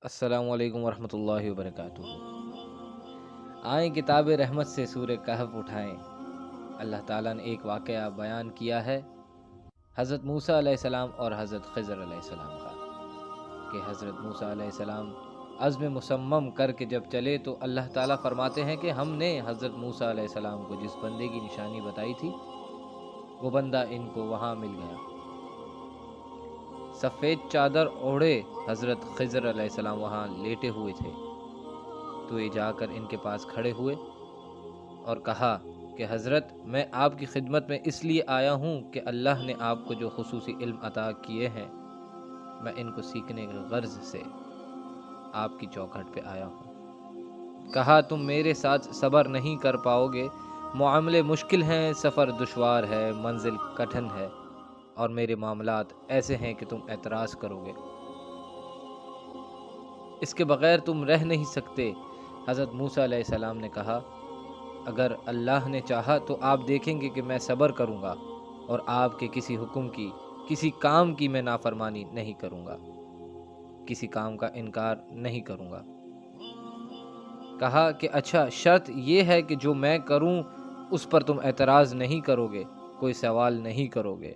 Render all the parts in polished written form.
السلام علیکم ورحمۃ اللہ وبرکاتہ۔ آئیں کتاب رحمت سے سورہ کہف اٹھائیں۔ اللہ تعالیٰ نے ایک واقعہ بیان کیا ہے حضرت موسیٰ علیہ السلام اور حضرت خضر علیہ السلام کا، کہ حضرت موسیٰ علیہ السلام عزم مصمم کر کے جب چلے تو اللہ تعالیٰ فرماتے ہیں کہ ہم نے حضرت موسیٰ علیہ السلام کو جس بندے کی نشانی بتائی تھی وہ بندہ ان کو وہاں مل گیا۔ سفید چادر اوڑھے حضرت خضر علیہ السلام وہاں لیٹے ہوئے تھے، تو یہ جا کر ان کے پاس کھڑے ہوئے اور کہا کہ حضرت میں آپ کی خدمت میں اس لیے آیا ہوں کہ اللہ نے آپ کو جو خصوصی علم عطا کیے ہیں میں ان کو سیکھنے کے غرض سے آپ کی چوکھٹ پہ آیا ہوں۔ کہا تم میرے ساتھ صبر نہیں کر پاؤ گے، معاملے مشکل ہیں، سفر دشوار ہے، منزل کٹھن ہے اور میرے معاملات ایسے ہیں کہ تم اعتراض کرو گے، اس کے بغیر تم رہ نہیں سکتے۔ حضرت موسیٰ علیہ السلام نے کہا اگر اللہ نے چاہا تو آپ دیکھیں گے کہ میں صبر کروں گا اور آپ کے کسی حکم کی، کسی کام کی میں نافرمانی نہیں کروں گا، کسی کام کا انکار نہیں کروں گا۔ کہا کہ اچھا، شرط یہ ہے کہ جو میں کروں اس پر تم اعتراض نہیں کرو گے، کوئی سوال نہیں کرو گے،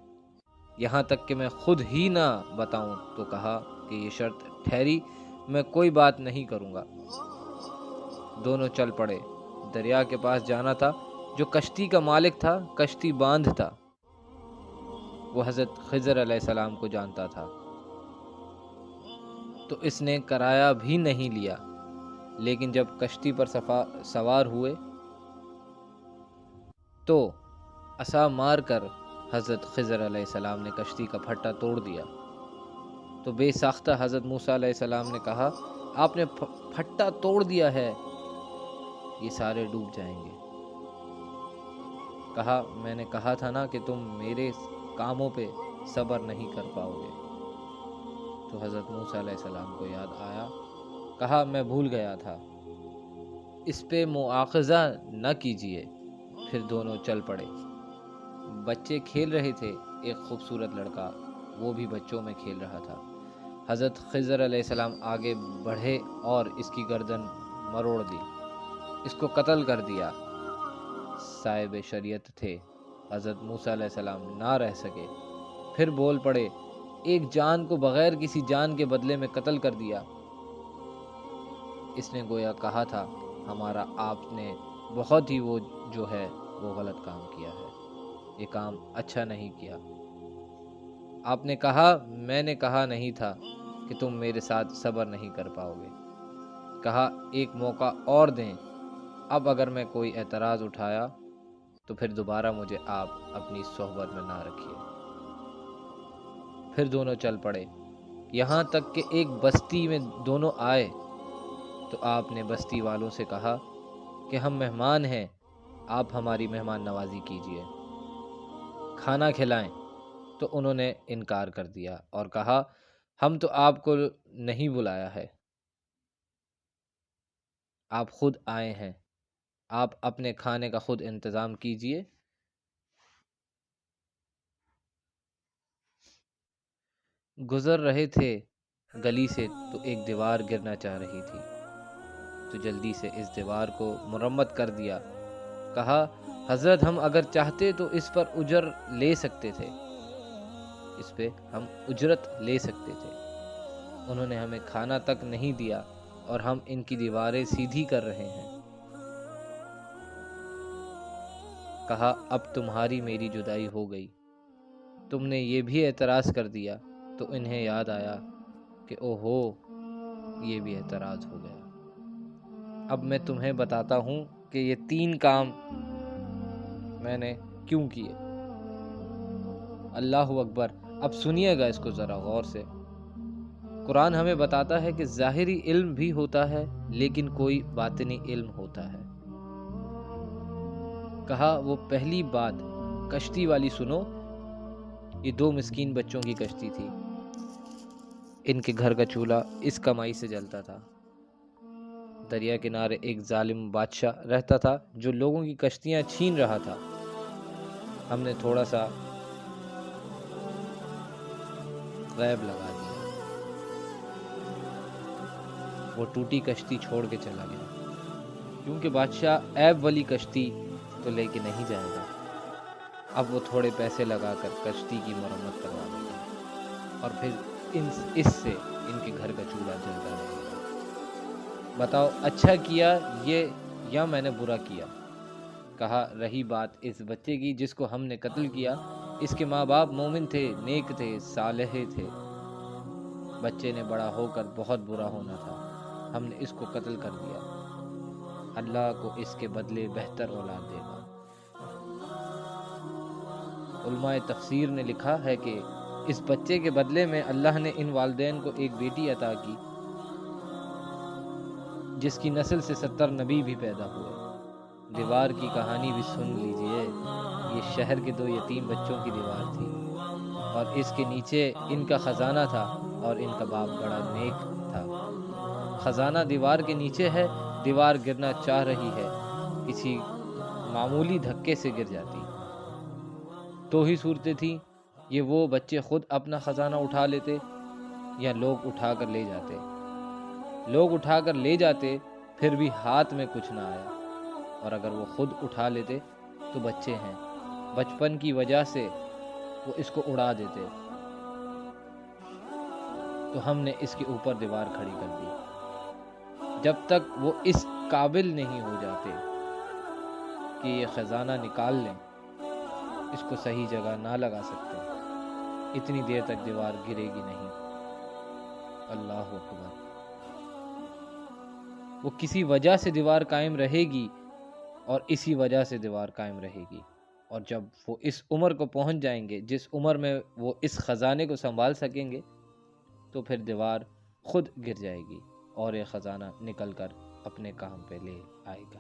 یہاں تک کہ میں خود ہی نہ بتاؤں۔ تو کہا کہ یہ شرط ٹھہری، میں کوئی بات نہیں کروں گا۔ دونوں چل پڑے۔ دریا کے پاس جانا تھا، جو کشتی کا مالک تھا، کشتی باندھ تھا، وہ حضرت خضر علیہ السلام کو جانتا تھا، تو اس نے کرایہ بھی نہیں لیا، لیکن جب کشتی پر سوار ہوئے تو عصا مار کر حضرت خضر علیہ السلام نے کشتی کا پھٹا توڑ دیا۔ تو بے ساختہ حضرت موسیٰ علیہ السلام نے کہا آپ نے پھٹا توڑ دیا ہے، یہ سارے ڈوب جائیں گے۔ کہا میں نے کہا تھا نا کہ تم میرے کاموں پہ صبر نہیں کر پاؤ گے۔ تو حضرت موسیٰ علیہ السلام کو یاد آیا، کہا میں بھول گیا تھا، اس پہ مواخذہ نہ کیجیے۔ پھر دونوں چل پڑے۔ بچے کھیل رہے تھے، ایک خوبصورت لڑکا وہ بھی بچوں میں کھیل رہا تھا۔ حضرت خضر علیہ السلام آگے بڑھے اور اس کی گردن مروڑ دی، اس کو قتل کر دیا۔ صاحب شریعت تھے، حضرت موسیٰ علیہ السلام نہ رہ سکے، پھر بول پڑے ایک جان کو بغیر کسی جان کے بدلے میں قتل کر دیا۔ اس نے گویا کہا تھا ہمارا آپ نے بہت ہی وہ جو ہے وہ غلط کام کیا ہے، یہ کام اچھا نہیں کیا۔ آپ نے کہا میں نے کہا نہیں تھا کہ تم میرے ساتھ صبر نہیں کر پاؤ گے۔ کہا ایک موقع اور دیں، اب اگر میں کوئی اعتراض اٹھایا تو پھر دوبارہ مجھے آپ اپنی صحبت میں نہ رکھیے۔ پھر دونوں چل پڑے، یہاں تک کہ ایک بستی میں دونوں آئے تو آپ نے بستی والوں سے کہا کہ ہم مہمان ہیں، آپ ہماری مہمان نوازی کیجیے، کھانا کھلائیں۔ تو انہوں نے انکار کر دیا اور کہا ہم تو آپ کو نہیں بلایا ہے، آپ خود آئے ہیں، آپ اپنے کھانے کا خود انتظام کیجیے۔ گزر رہے تھے گلی سے تو ایک دیوار گرنا چاہ رہی تھی، تو جلدی سے اس دیوار کو مرمت کر دیا۔ کہا حضرت ہم اگر چاہتے تو اس پر اجر لے سکتے تھے، اس پہ ہم اجرت لے سکتے تھے، انہوں نے ہمیں کھانا تک نہیں دیا اور ہم ان کی دیواریں سیدھی کر رہے ہیں۔ کہا اب تمہاری میری جدائی ہو گئی، تم نے یہ بھی اعتراض کر دیا، تو انہیں یاد آیا کہ اوہو یہ بھی اعتراض ہو گیا۔ اب میں تمہیں بتاتا ہوں کہ یہ 3 کام میں نے کیوں کیے۔ اللہ اکبر۔ اب سنیے گا اس کو ذرا غور سے۔ قرآن ہمیں بتاتا ہے کہ ظاہری علم بھی ہوتا ہے لیکن کوئی باطنی علم ہوتا ہے۔ کہا وہ پہلی بات کشتی والی سنو، یہ 2 مسکین بچوں کی کشتی تھی، ان کے گھر کا چولہا اس کمائی سے جلتا تھا۔ دریا کنارے ایک ظالم بادشاہ رہتا تھا جو لوگوں کی کشتیاں چھین رہا تھا۔ ہم نے تھوڑا سا غیب لگا دیا۔ وہ ٹوٹی کشتی چھوڑ کے چلا گیا، کیونکہ بادشاہ عیب والی کشتی تو لے کے نہیں جائے گا۔ اب وہ تھوڑے پیسے لگا کر کشتی کی مرمت کروا دے گا اور پھر اس سے ان کے گھر کا چولہا جلتا رہے گا۔ بتاؤ اچھا کیا یہ یا میں نے برا کیا؟ کہا رہی بات اس بچے کی جس کو ہم نے قتل کیا، اس کے ماں باپ مومن تھے، نیک تھے، صالح تھے۔ بچے نے بڑا ہو کر بہت برا ہونا تھا، ہم نے اس کو قتل کر دیا، اللہ کو اس کے بدلے بہتر اولاد دے گا۔ علماء تفسیر نے لکھا ہے کہ اس بچے کے بدلے میں اللہ نے ان والدین کو ایک بیٹی عطا کی جس کی نسل سے 70 نبی بھی پیدا ہوئے۔ دیوار کی کہانی بھی سن لیجئے۔ یہ شہر کے 2 یتیم بچوں کی دیوار تھی اور اس کے نیچے ان کا خزانہ تھا اور ان کا باپ بڑا نیک تھا۔ خزانہ دیوار کے نیچے ہے، دیوار گرنا چاہ رہی ہے، کسی معمولی دھکے سے گر جاتی۔ 2 ہی صورتیں تھیں، یہ وہ بچے خود اپنا خزانہ اٹھا لیتے یا لوگ اٹھا کر لے جاتے۔ لوگ اٹھا کر لے جاتے پھر بھی ہاتھ میں کچھ نہ آیا، اور اگر وہ خود اٹھا لیتے تو بچے ہیں، بچپن کی وجہ سے وہ اس کو اڑا دیتے، تو ہم نے اس کے اوپر دیوار کھڑی کر دی جب تک وہ اس قابل نہیں ہو جاتے کہ یہ خزانہ نکال لیں، اس کو صحیح جگہ نہ لگا سکتے، اتنی دیر تک دیوار گرے گی نہیں۔ اللہ اکبر۔ وہ کسی وجہ سے دیوار قائم رہے گی اور اسی وجہ سے دیوار قائم رہے گی، اور جب وہ اس عمر کو پہنچ جائیں گے جس عمر میں وہ اس خزانے کو سنبھال سکیں گے، تو پھر دیوار خود گر جائے گی اور یہ خزانہ نکل کر اپنے کام پہ لے آئے گا۔